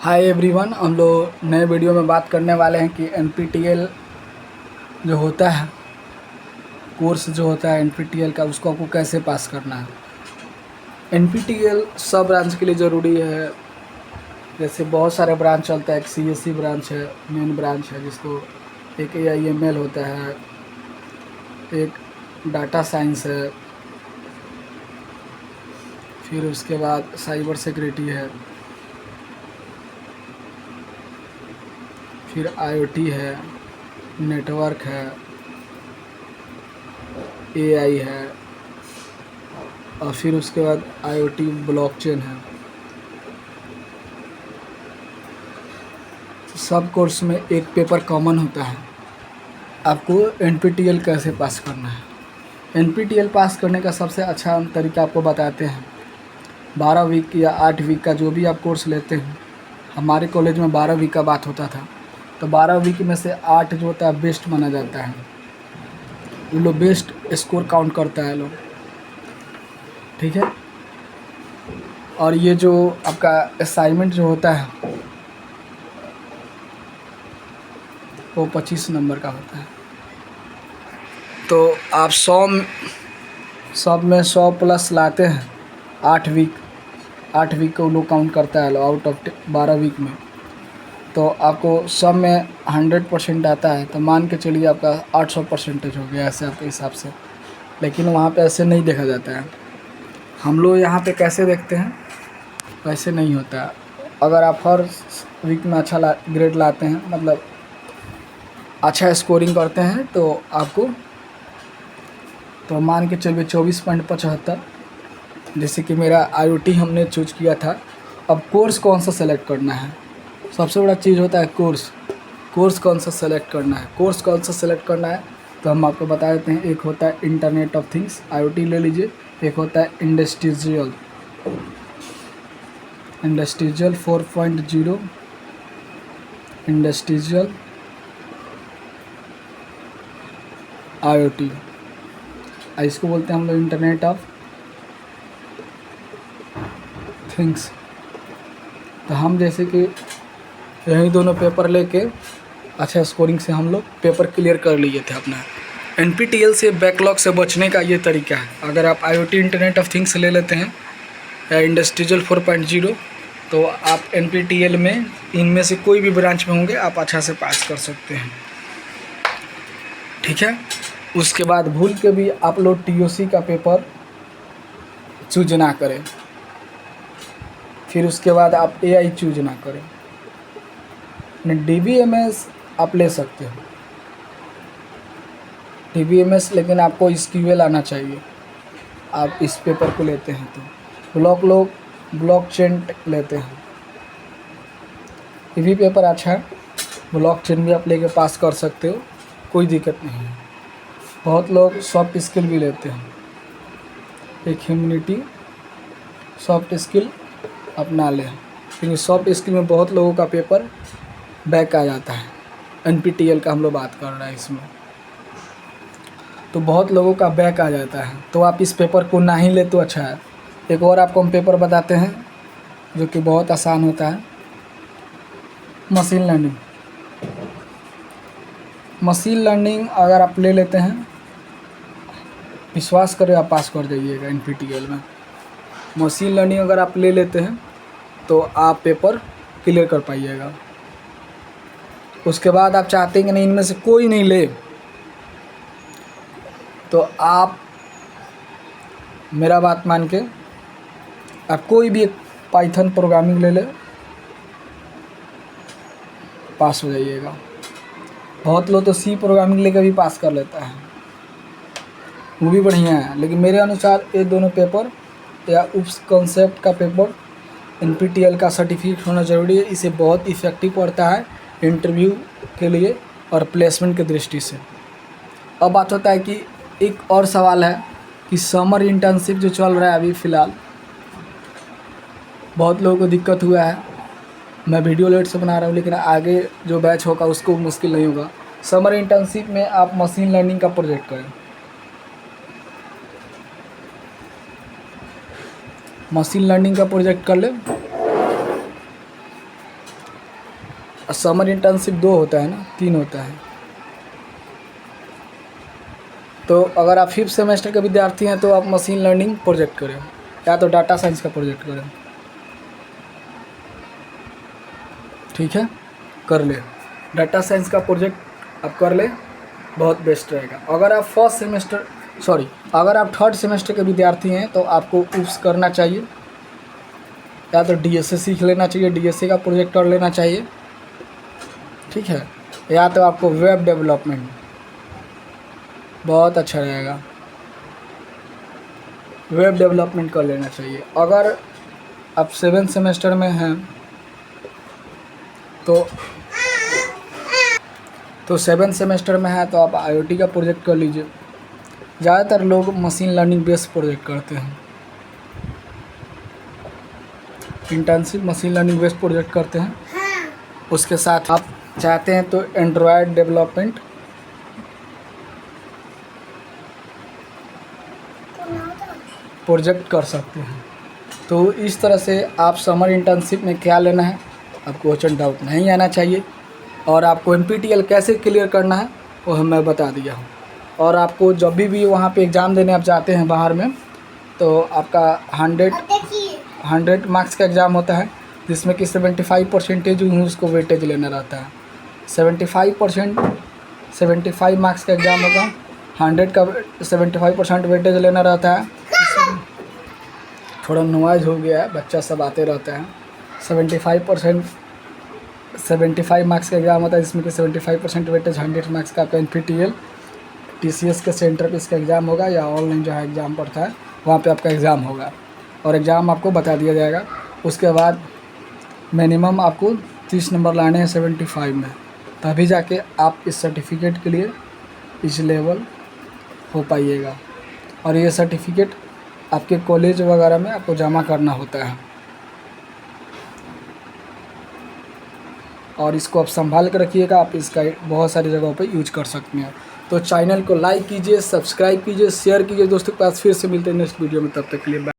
Hi everyone, हम लोग नए वीडियो में बात करने वाले हैं कि एनपीटीईएल जो होता है, कोर्स जो होता है एनपीटीईएल का, उसको आपको कैसे पास करना है। एनपीटीईएल सब ब्रांच के लिए ज़रूरी है। जैसे बहुत सारे ब्रांच चलता है, एक सीएससी ब्रांच है, मेन ब्रांच है, जिसको एक एआईएमएल होता है, एक डाटा साइंस है, फिर उसके बाद साइबर सिक्योरिटी है, फिर आईओटी है, नेटवर्क है, एआई है, और फिर उसके बाद आईओटी ब्लॉकचेन है। सब कोर्स में एक पेपर कॉमन होता है। आपको एनपीटीईएल कैसे पास करना है। एनपीटीईएल पास करने का सबसे अच्छा तरीका आपको बताते हैं। 12 वीक या 8 वीक का जो भी आप कोर्स लेते हैं, हमारे कॉलेज में 12 वीक का बात होता था, तो 12 वीक में से 8 जो होता है बेस्ट माना जाता है। ये लोग बेस्ट स्कोर काउंट करता है लोग, ठीक है। और ये जो आपका असाइनमेंट जो होता है वो 25 नंबर का होता है। तो आप 100 में 100 प्लस लाते हैं। 8 वीक को लोग काउंट करता है आउट ऑफ 12 वीक में, तो आपको सब में 100% आता है, तो मान के चलिए आपका 800% हो गया ऐसे आपके हिसाब से। लेकिन वहाँ पे ऐसे नहीं देखा जाता है। हम लोग यहाँ पे कैसे देखते हैं, वैसे नहीं होता है। अगर आप हर वीक में अच्छा ग्रेड लाते हैं, मतलब अच्छा स्कोरिंग करते हैं, तो आपको तो मान के चलिए 24.75। जैसे कि मेरा आईओटी हमने चूज किया था। अब कोर्स कौन सा सेलेक्ट करना है, सबसे बड़ा चीज़ होता है कोर्स कौन सा सेलेक्ट करना है। तो हम आपको बता देते हैं। एक होता है इंटरनेट ऑफ थिंग्स, आईओटी ले लीजिए। एक होता है इंडस्ट्रियल 4.0, इंडस्ट्रियल आईओटी, इसको बोलते हैं हम लोग इंटरनेट ऑफ थिंग्स। तो हम जैसे कि यही दोनों पेपर लेके अच्छा स्कोरिंग से हम लोग पेपर क्लियर कर लिए थे अपना। एनपीटीईएल से बैकलॉग से बचने का ये तरीका है। अगर आप आईओटी इंटरनेट ऑफ थिंग्स ले लेते हैं या इंडस्ट्रियल 4.0, तो आप एनपीटीईएल में इनमें से कोई भी ब्रांच में होंगे, आप अच्छा से पास कर सकते हैं, ठीक है। उसके बाद भूल के भी आप लोग टीओसी का पेपर चूज ना करें। फिर उसके बाद आप एआई चूज ना करें। डीबीएमएस आप ले सकते हो, डीबीएमएस, लेकिन आपको एसक्यूएल आना चाहिए। आप इस पेपर को लेते हैं तो लोग ब्लॉकचेन लेते हैं, ये भी पेपर अच्छा है। ब्लॉकचेन भी आप लेके पास कर सकते हो, कोई दिक्कत नहीं है। बहुत लोग सॉफ्ट स्किल भी लेते हैं, एक ह्यूमैनिटी सॉफ्ट स्किल अपना लें। क्योंकि सॉफ्ट स्किल में बहुत लोगों का पेपर बैक आ जाता है। एनपीटीईएल का हम लोग बात कर रहे हैं इसमें, तो बहुत लोगों का बैक आ जाता है, तो आप इस पेपर को ना ही ले तो अच्छा है। एक और आपको हम पेपर बताते हैं जो कि बहुत आसान होता है, मशीन लर्निंग अगर आप ले लेते हैं, विश्वास करें आप पास कर जाइएगा एनपीटीईएल में। मशीन लर्निंग अगर आप ले लेते हैं तो आप पेपर क्लियर कर पाइएगा। उसके बाद आप चाहते हैं कि नहीं इनमें से कोई नहीं ले, तो आप मेरा बात मान के आप कोई भी एक पाइथन प्रोग्रामिंग ले ले, पास हो जाइएगा। बहुत लोग तो सी प्रोग्रामिंग लेकर भी पास कर लेता है, वो भी बढ़िया है। लेकिन मेरे अनुसार ये दोनों पेपर या उस कॉन्सेप्ट का पेपर एनपीटीईएल का सर्टिफिकेट होना ज़रूरी है। इसे बहुत इफ़ेक्टिव पड़ता है इंटरव्यू के लिए और प्लेसमेंट की दृष्टि से। अब बात होता है कि एक और सवाल है कि समर इंटर्नशिप जो चल रहा है अभी फ़िलहाल, बहुत लोगों को दिक्कत हुआ है। मैं वीडियो लेट से बना रहा हूँ, लेकिन आगे जो बैच होगा उसको मुश्किल नहीं होगा। समर इंटर्नशिप में आप मशीन लर्निंग का प्रोजेक्ट करें, मशीन लर्निंग का प्रोजेक्ट कर ले। समर इंटर्नशिप 2 होता है ना, 3 होता है। तो अगर आप 5th सेमेस्टर के विद्यार्थी हैं तो आप मशीन लर्निंग प्रोजेक्ट करें या तो डाटा साइंस का प्रोजेक्ट करें, ठीक है, कर ले। डाटा साइंस का प्रोजेक्ट आप कर ले, बहुत बेस्ट रहेगा। अगर आप अगर आप 3rd सेमेस्टर के विद्यार्थी हैं तो आपको उप्स करना चाहिए, या तो डीएसए सीख लेना चाहिए, डीएसए का प्रोजेक्ट कर लेना चाहिए, ठीक है, या तो आपको वेब डेवलपमेंट बहुत अच्छा रहेगा, वेब डेवलपमेंट कर लेना चाहिए। अगर आप 7th सेमेस्टर में हैं तो 7th सेमेस्टर में है तो आप आईओटी का प्रोजेक्ट कर लीजिए। ज़्यादातर लोग मशीन लर्निंग बेस्ड प्रोजेक्ट करते हैं, internship machine learning based project करते हैं। उसके साथ आप चाहते हैं तो एंड्रॉयड डेवलपमेंट प्रोजेक्ट कर सकते हैं। तो इस तरह से आप समर इंटर्नशिप में क्या लेना है, आपको क्वेश्चन डाउट नहीं आना चाहिए। और आपको एनपीटीईएल कैसे क्लियर करना है वो मैं बता दिया हूँ। और आपको जब भी वहाँ पे एग्ज़ाम देने आप जाते हैं बाहर में, तो आपका 100 मार्क्स का एग्ज़ाम होता है, जिसमें कि 75% उसको वेटेज लेना रहता है। 75 मार्क्स का एग्ज़ाम होगा, 100 का 75% वेटेज लेना रहता है। थोड़ा नॉइज़ हो गया है, बच्चा सब आते रहते हैं। 75 मार्क्स का एग्ज़ाम होता है, जिसमें कि 75% वेटेज 100 मार्क्स का आपका एनपीटीईएल टीसीएस के सेंटर पे इसका एग्ज़ाम होगा, या ऑनलाइन जहाँ एग्ज़ाम पड़ता है वहाँ पे आपका एग्ज़ाम होगा, और एग्ज़ाम आपको बता दिया जाएगा। उसके बाद मिनिमम आपको 30 नंबर लाने हैं 75 में, तभी जाके आप इस सर्टिफिकेट के लिए इस लेवल हो पाइएगा। और ये सर्टिफिकेट आपके कॉलेज वगैरह में आपको जमा करना होता है, और इसको आप संभाल कर रखिएगा। आप इसका बहुत सारी जगहों पे यूज कर सकते हैं। तो चैनल को लाइक कीजिए, सब्सक्राइब कीजिए, शेयर कीजिए दोस्तों के पास। फिर से मिलते हैं नेक्स्ट वीडियो में, तब तक के लिए बाय।